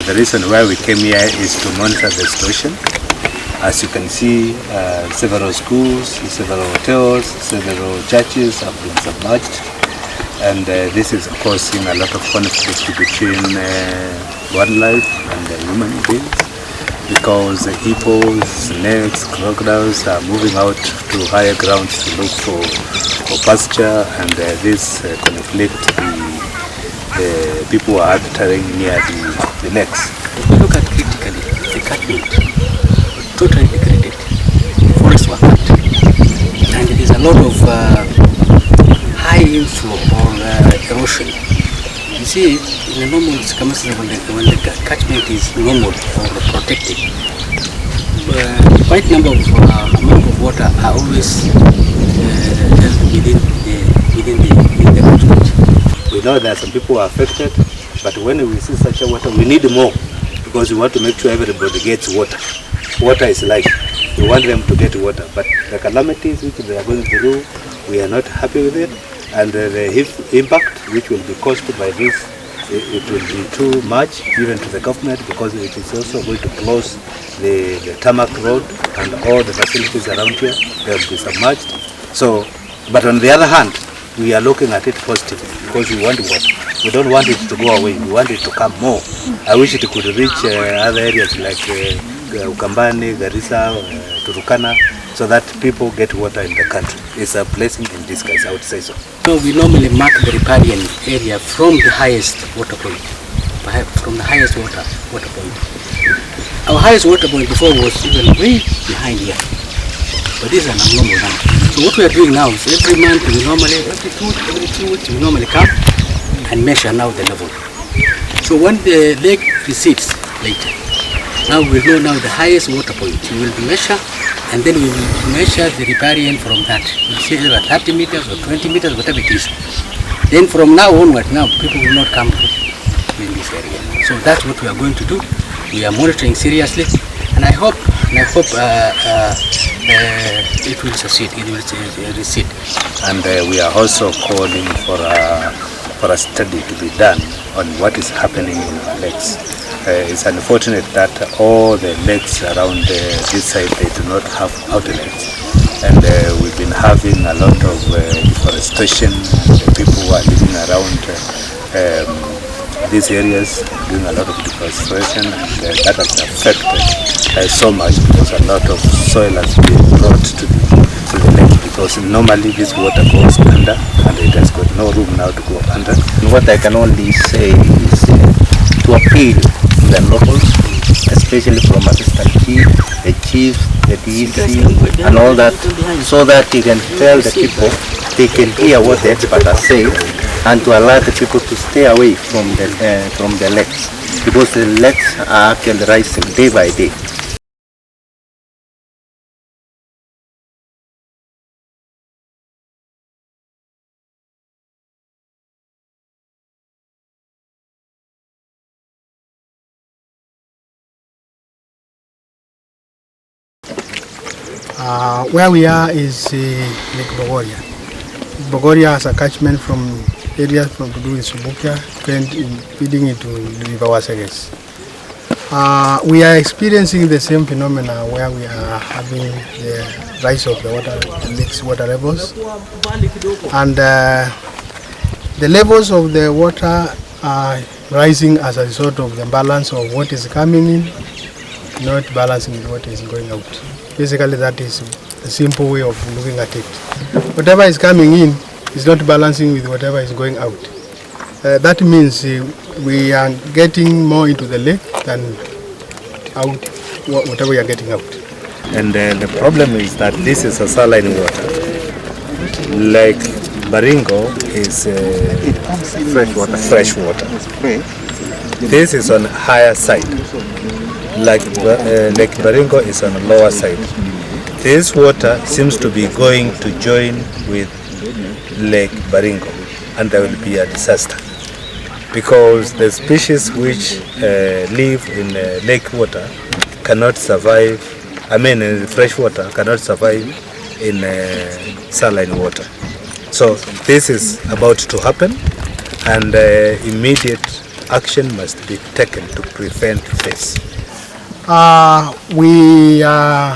The reason why we came here is to monitor the situation. As you can see, several schools, several hotels, several churches have been submerged, and this is causing a lot of conflict between wildlife and human beings, because the hippos, snakes, crocodiles are moving out to higher grounds to look for pasture, and this conflict the people are entering near the lakes. If you look at critically, the catchment totally degraded, forests were cut, and there is a lot of high inflow or erosion. You see, in the normal circumstances, when the catchment is normal or protected, quite number of amount of water are always within the catchment. We know that some people are affected, but when we see such a water, we need more, because we want to make sure everybody gets water. Water is life. We want them to get water, but the calamities which they are going through, we are not happy with it, and the impact which will be caused by this, it will be too much even to the government, because it is also going to close the tarmac road and all the facilities around here. They will be submerged. So, but on the other hand, we are looking at it positively, because we want water. We don't want it to go away. We want it to come more. I wish it could reach other areas like Ukambani, Garissa, Turukana, so that people get water in the country. It's a blessing in disguise, I would say so. So we normally mark the riparian area from the highest water point, from the highest water point. Our highest water point before was even way behind here, but this is an abnormal land. So what we are doing now is every month we normally, every 2 weeks we normally come and measure now the level. So when the lake recedes later, now we know now the highest water point. We will measure, and then we will measure the riparian from that. We'll see either 30 meters or 20 meters, whatever it is. Then from now onward, now people will not come in this area. So that's what we are going to do. We are monitoring seriously, and I hope it will succeed. It will recede. And we are also calling for a study to be done on what is happening in our lakes. It's unfortunate that all the lakes around this side, they do not have outlets, and we've been having a lot of deforestation. People who are living around these areas doing a lot of deforestation, and that has affected so much, because a lot of soil has been brought to the lake, because normally this water goes under and it has got no room now to go under. And what I can only say is to appeal to the locals, especially from assistant chief, the chief, the DEC, and all that, so that they can tell the people, they can hear what the experts are saying, and to alert the people to stay away from the lakes, because the lakes are actually rising day by day. Where we are is Lake Bogoria. Bogoria has a catchment from areas from to do with Subukia, feeding into the River Waseges. We are experiencing the same phenomena where we are having the rise of the lake's water levels, and the levels of the water are rising as a result of the balance of what is coming in, not balancing with what is going out. Basically, that is a simple way of looking at it. Whatever is coming in is not balancing with whatever is going out. That means we are getting more into the lake than out, whatever we are getting out. And the problem is that this is a saline water. Like Baringo is fresh water. This is on higher side. Like Lake Baringo is on the lower side. This water seems to be going to join with Lake Baringo, and there will be a disaster, because the species which live in lake water cannot survive, in fresh water cannot survive in saline water. So this is about to happen, and immediate action must be taken to prevent this? We are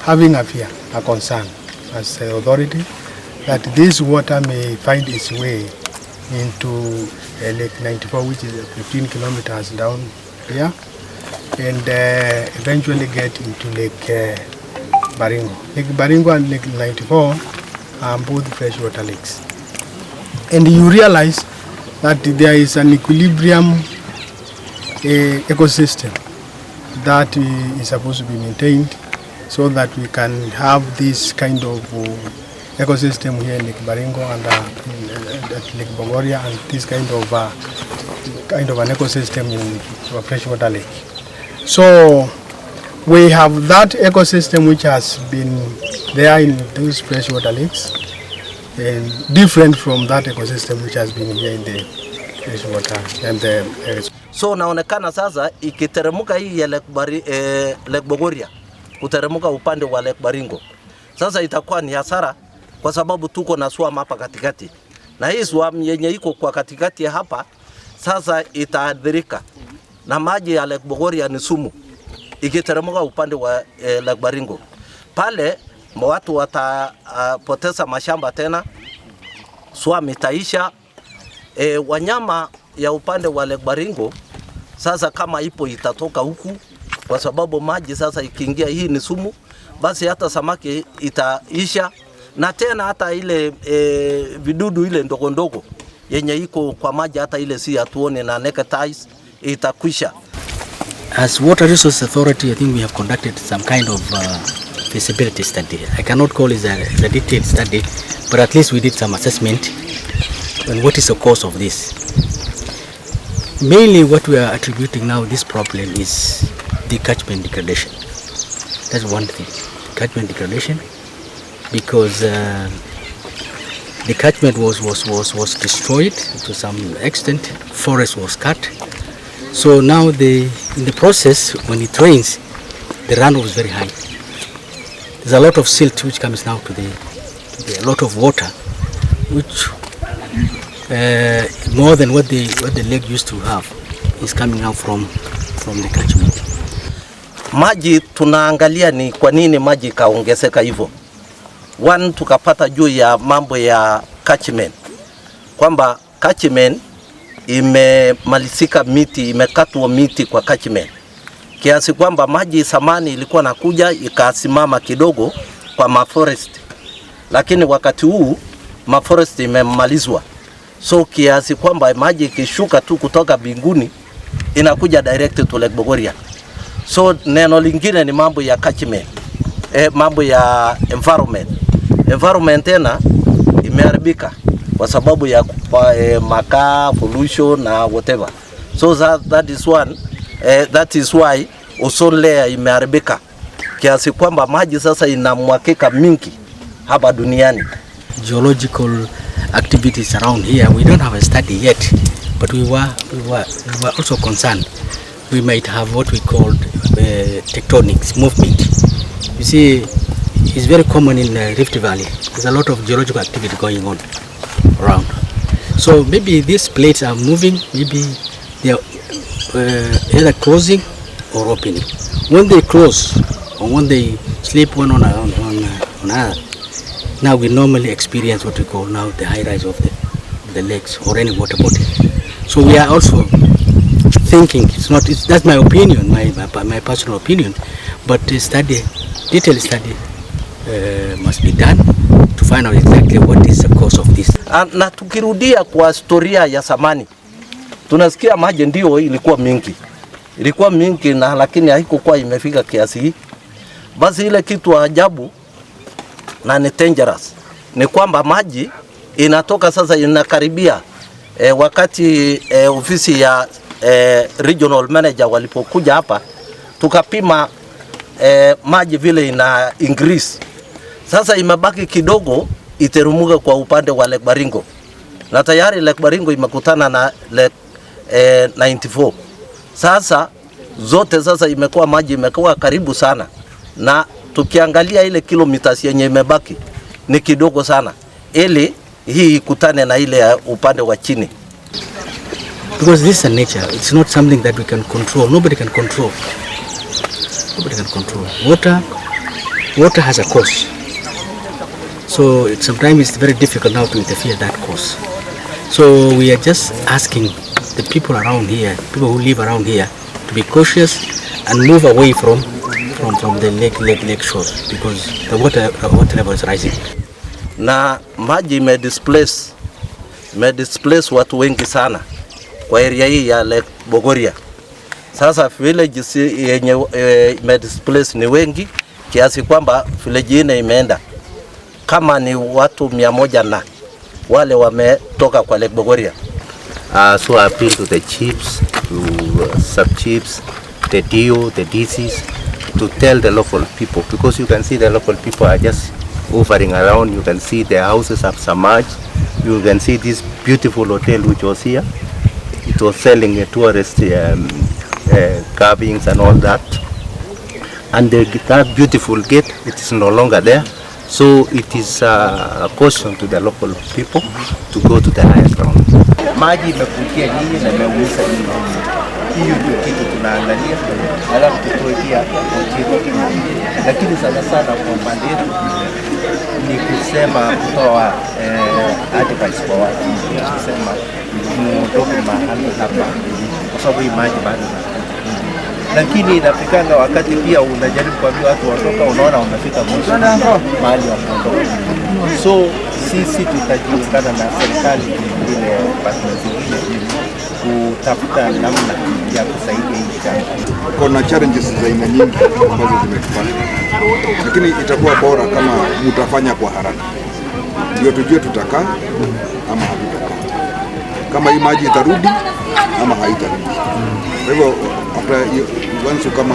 having a fear, a concern as the authority that this water may find its way into Lake 94, which is 15 kilometers down here, and eventually get into Lake Baringo. Lake Baringo and Lake 94 are both freshwater lakes. And you realize that there is an equilibrium ecosystem that is supposed to be maintained so that we can have this kind of ecosystem here in Lake Baringo and at Lake Bogoria, and this kind of an ecosystem in a freshwater lake. So we have that ecosystem which has been there in those freshwater lakes, and different from that ecosystem which has been here in the freshwater and the So naonekana sasa ikiteremuka hii ya Lake Bogoria kuteremuka upande wa Lake Baringo, sasa itakuwa ni hasara kwa sababu tuko na swam hapa katikati, na hii swam yenye iko kwa katikati hapa sasa itaadhirika na maji ya Lake Bogoria ni sumu. Ikiteremuka upande wa Lake Baringo, pale watu watapoteza mashamba tena, swam itaisha. Wanyama ya upande wa Lake Baringo sasa kama ipo itatoka huku, kwa sababu maji sasa ikiingia hii ni sumu, basi hata samaki itaisha, na tena hata ile vidudu ile ndogo ndogo yenye iko kwa maji hata ile si atuone na nectize itakwisha. As Water Resource Authority, I think we have conducted some kind of feasibility study. I cannot call it a detailed study, but at least we did some assessment on what is the cause of this. Mainly what we are attributing now this problem is the catchment degradation. That's one thing, catchment degradation, because the catchment was destroyed to some extent, forest was cut. So now in the process, when it rains, the runoff is very high. There's a lot of silt which comes now to a lot of water, which more than what the lake used to have is coming out from the catchment. Maji tunaangalia ni kwa nini maji kaongezeka hivyo. One, tukapata juu ya mambo ya catchment, kwamba catchment imemalizika, miti imekatwa miti kwa catchment, kiasi kwamba maji samani ilikuwa nakuja ikasimama kidogo kwa maforest, lakini wakati huu maforest imemalizwa. So kiasi kwamba maji ikishuka tu kutoka binguni inakuja direct to Lake Bogoria. So neno lingine ni mambo ya catchment, mambo ya environment tena imeharibika kwa sababu ya makaa, pollution na whatever. So that is why ozone layer imeharibika kiasi kwamba maji sasa inamwakika mingi hapa duniani. Geological activities around here, we don't have a study yet, but we were also concerned we might have what we called Tectonics Movement. You see, it's very common in Rift Valley. There's a lot of geological activity going on around. So maybe these plates are moving, maybe they are either closing or opening. When they close or when they slip one on another, now we normally experience what we call now the high rise of the lakes or any water body. So we are also thinking, that's my opinion, my personal opinion, but detailed study must be done to find out exactly what is the cause of this. Na tukirudia kwa historia ya zamani, tunasikia maji ndio ilikuwa mingi na lakini haikuwa imefika kiasi hii. Basi ile kitu ajabu na ni dangerous ni kwamba maji inatoka sasa inakaribia wakati ofisi ya regional manager walipokuja hapa tukapima maji vile ina increase. Sasa imebaki kidogo iterumuka kwa upande wa Lake Baringo, na tayari Lake Baringo imekutana na Lake 94. Sasa zote sasa imekuwa maji imekuwa karibu sana, na tukiangalia ile kilometers yenye imebaki ni kidogo sana ili hii ikutane na ile upande wa chini. because this is a nature. It's not something that we can control. Nobody can control. Nobody can control. Water has a course. So sometimes it's very difficult now to interfere that course. So we are just asking the people around here, people who live around here, to be cautious and move away from the lake shores, because the water level is rising. Na maji imedisplace watu wengi sana kwa area hii ya Lake Bogoria. Sasa villages yenye imedisplace ni wengi kiasi kwamba village ine imeenda kama ni watu 100 na wale wametoka kwa Lake Bogoria. So I appeal to the chiefs, to sub-chiefs, the DO, the DCs, to tell the local people, because you can see the local people are just hovering around. You can see their houses have submerged. You can see this beautiful hotel which was here. It was selling tourist carvings and all that. And that beautiful gate, it is no longer there. So it is a caution to the local people to go to the higher ground. Maji imekuja nyinyi na imeumiza nyinyi. Hiyo ndio kitu tunaangalia, alafu tutoe pia ujio. Lakini sana kwa upande wetu ni kusema kutoa advice kwa watu, kusema muondoke mahali hapa kwa sababu hii maji bado. Lakini inafikanga wakati pia unajaribu kuambia watu watoka, unaona unafika mwisho mahali wa kuondoka. So sisi tutajiungana na serikali ile partners zingine kutafuta namna ya kusaidia hii jambo. Kuna challenges za aina nyingi ambazo zimetupata, lakini itakuwa bora kama mtafanya kwa haraka, ndio tujue tutakaa ama hatutakaa, kama hii maji itarudi ama haitarudi. Kwa hivyo once kama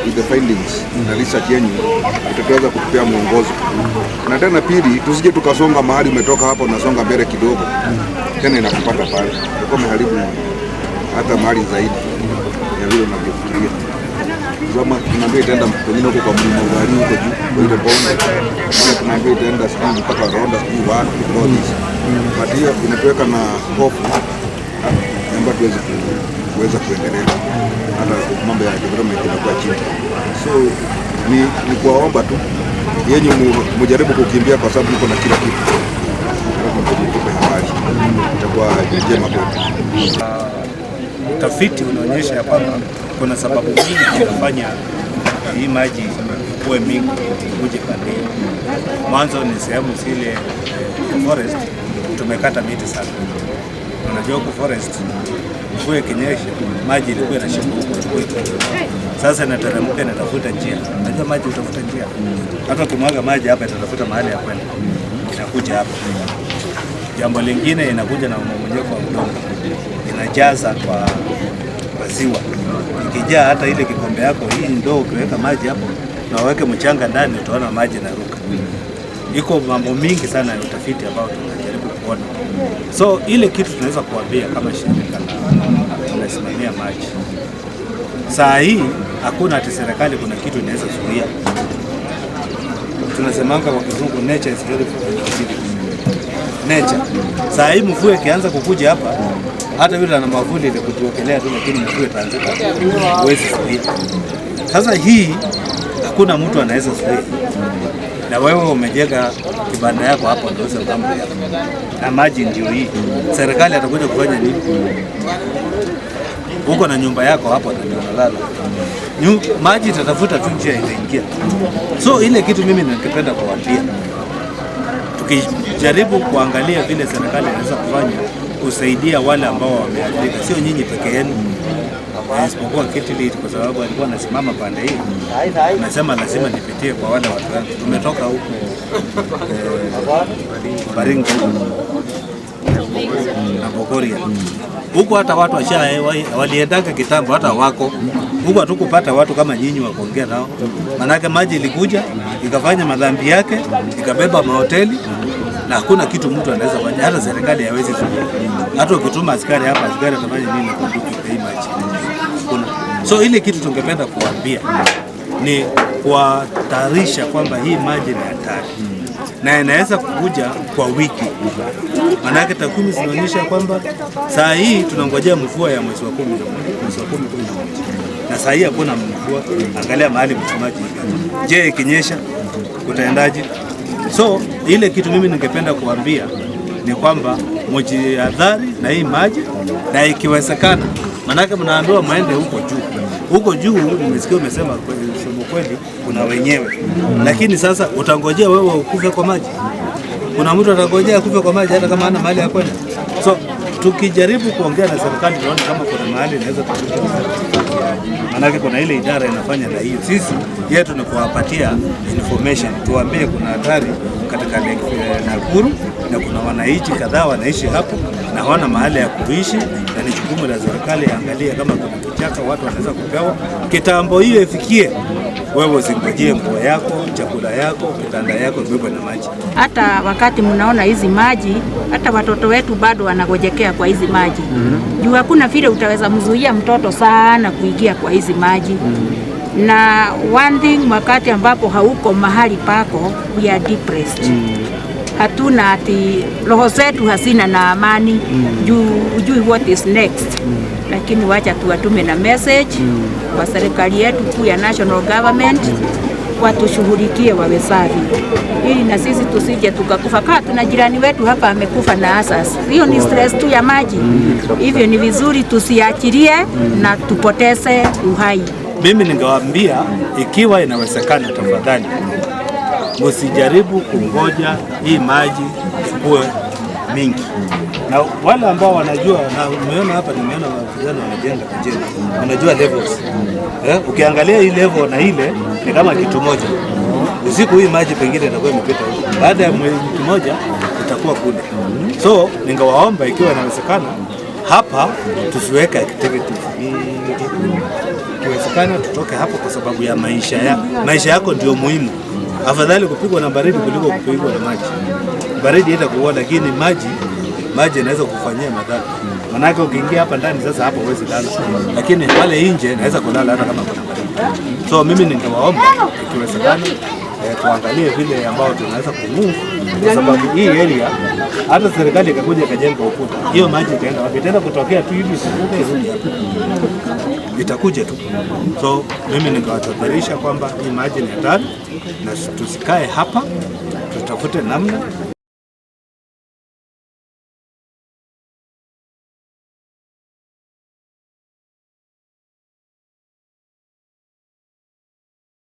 with the findings na research yenu tutaweza kutupea mwongozo. Na tena pili, tusije tukasonga mahali umetoka hapo na songa mbele kidogo tena inakupata pale, kwa maharibu hata mahali zaidi ya vile unavyofikiria. Kama tunaambia itaenda pengine huko kwa mlima Ugari huko juu kwa ile bonde, kama tunaambia itaenda sijui mpaka Ronda sijui wapi kwa hizo, but hiyo inatuweka na hofu ambayo tuweza kuendelea hata mambo ya development inakuwa chini. So ni kuwaomba tu yenye mjaribu kukimbia kwa sababu iko na kila kitu. Itakuwa njema kwetu. Utafiti unaonyesha ya kwamba kuna sababu nyingi zinafanya hii maji kuwe mingi kuje pande. Mwanzo ni sehemu zile forest tumekata miti sana. Unajua kwa forest mvua ikinyesha maji ilikuwa inashuka huko. Sasa inateremka inatafuta njia. Unajua maji utafuta njia. Hata ukimwaga maji hapa itatafuta mahali ya kwenda. Inakuja hapa. Jambo lingine inakuja na mmomonyoko wa udongo. Inajaza kwa ziwa. Ikijaa hata ile kikombe yako hii ndoo ukiweka maji hapo na uweke mchanga ndani utaona maji yanaruka. Iko mambo mingi sana ya utafiti ambao tunajaribu kuona. So ile kitu tunaweza kuambia kama shirika tunasimamia maji. Saa hii hakuna ati serikali kuna kitu inaweza zuia. Tunasemanga kwa kizungu nature is very predictable. Nature. Saa hii mvua ikianza kukuja hapa hata yule ana mavuli ile kutuokelea tu, lakini mvua itaanguka. Huwezi zuia. Sasa hii hakuna mtu anaweza zuia. Na wewe umejenga kibanda yako hapo ndio sababu yako. Na maji ndio hii. Serikali atakuja kufanya nini? Uko na nyumba yako hapo ndio unalala. Maji itatafuta tu njia itaingia. So ile kitu mimi ningependa kuwaambia. Tukijaribu kuangalia vile serikali inaweza kufanya kusaidia wale ambao wameathirika, sio nyinyi peke yenu. Isipokuwa Kitili kwa sababu alikuwa anasimama pande hii. Nasema lazima nipitie kwa wale watu wangu. Tumetoka huko Baringo na Bogoria. Huko hata watu waliendaka kitambo hata wako. Huko hatukupata watu kama nyinyi wa kuongea nao. Manake maji ilikuja, ikafanya madhambi yake, ikabeba mahoteli na hakuna kitu mtu anaweza fanya. Hata serikali haiwezi zuia. Hata ukituma askari hapa, askari atafanya nini kwa hii maji? So ile kitu tungependa kuambia ni kuwatayarisha kwamba hii maji ni hatari. na inaweza kuja kwa wiki. Manake takwimu zinaonyesha kwamba saa hii tunangojea mvua ya mwezi wa 10 na saa hii hakuna mvua. Angalia mahali maji. Je, ikinyesha kutaendaje? So ile kitu mimi ningependa kuambia ni kwamba mjihadhari na hii maji, na ikiwezekana, manake mnaambiwa muende huko juu. Huko juu nimesikia umesema kweli kuna wenyewe, lakini sasa utangojea wewe ukufe kwa maji? Kuna mtu atangojea akufe kwa maji hata kama hana mahali ya kwenda? So tukijaribu kuongea na serikali tuone kama kuna mahali inaweza kufikia, manake kuna ile idara inafanya na hiyo. Sisi yetu ni kuwapatia information, tuambie kuna hatari katika Nakuru na kuna wananchi kadhaa wanaishi hapo na hawana mahali ya kuishi, na ni jukumu la serikali angalia kama kuna kichaka watu wanaweza kupewa. Kitambo hiyo ifikie, wewe usingojee nguo yako, chakula yako, kitanda yako bebe na maji. Hata wakati mnaona hizi maji, hata watoto wetu bado wanagojekea kwa hizi maji. Juu hakuna vile utaweza mzuia mtoto sana kuingia kwa hizi maji. Na one thing, wakati ambapo hauko mahali pako, we are depressed. Hatuna ati roho zetu hazina na amani, juu what is next. Lakini wacha tuwatume na message kwa serikali yetu kuu ya national government, watushughulikie wawezavyo, ili na sisi tusije tukakufa. Kama tuna jirani wetu hapa amekufa na asas, hiyo ni stress tu ya maji. Hivyo ni vizuri tusiachilie na tupoteze uhai. Mimi ningewaambia ikiwa inawezekana, tafadhali msijaribu kungoja hii maji ikuwe mingi. Na wale ambao wanajua, na umeona hapa, nimeona vijana wanajenga kajenga, wanajua levels. Ukiangalia hii level na ile ni kama kitu moja. Usiku hii maji pengine itakuwa imepita huko, baada ya mwezi mmoja itakuwa kule. So ningewaomba ikiwa inawezekana hapa tusiweke activities. Ikiwezekana tutoke hapo kwa sababu ya maisha yako ndio muhimu. Afadhali kupigwa na baridi kuliko kupigwa na maji. Baridi itakuua, lakini maji inaweza kufanyia madhara. Manake ukiingia hapa ndani sasa hapo huwezi lala, lakini pale nje naweza kulala hata kama kuna baridi. So mimi ningewaomba ikiwezekana tuangalie vile ambao tunaweza kumove, kwa sababu hii area hata serikali ikakuja ikajenga ukuta, hiyo maji itaenda wapi? Itaenda kutokea tu hivi, itakuja tu. So mimi ningewatahadharisha kwamba hii maji ni hatari na tusikae hapa, tutafute namna